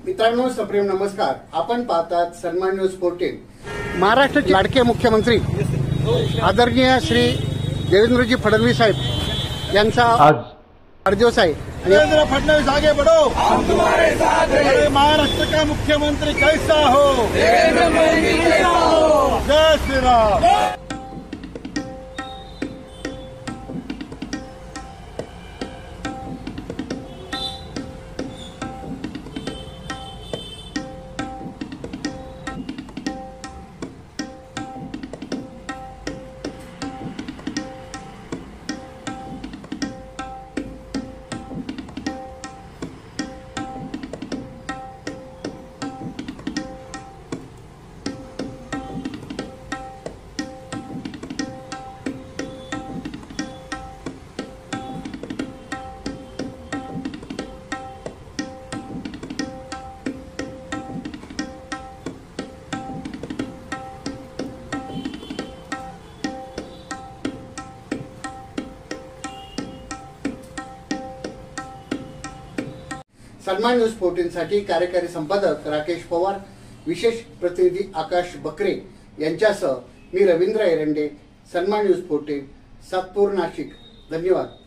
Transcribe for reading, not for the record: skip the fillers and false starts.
मित्रांनो, सप्रेम नमस्कार। आपण पाहतात सन्मान न्यूज 14। महाराष्ट्राचे लाडके मुख्यमंत्री आदरणीय श्री देवेंद्रजी फडणवीस साहेब यांचा आज वाढदिवस आहे। देवेंद्र फडणवीस आगे बढ़ो, हम तुम्हारे साथ हैं। महाराष्ट्र का मुख्यमंत्री कैसा हो, देवेंद्र फडणवीस कैसा हो। जय श्री राम। सन्मान न्यूज 14 साठी कार्यकारी संपादक राकेश पवार, विशेष प्रतिनिधी आकाश बकरे यांच्यासह मी रवींद्र एरंडे, सन्मान न्यूज 14, सातपूर, नाशिक। धन्यवाद।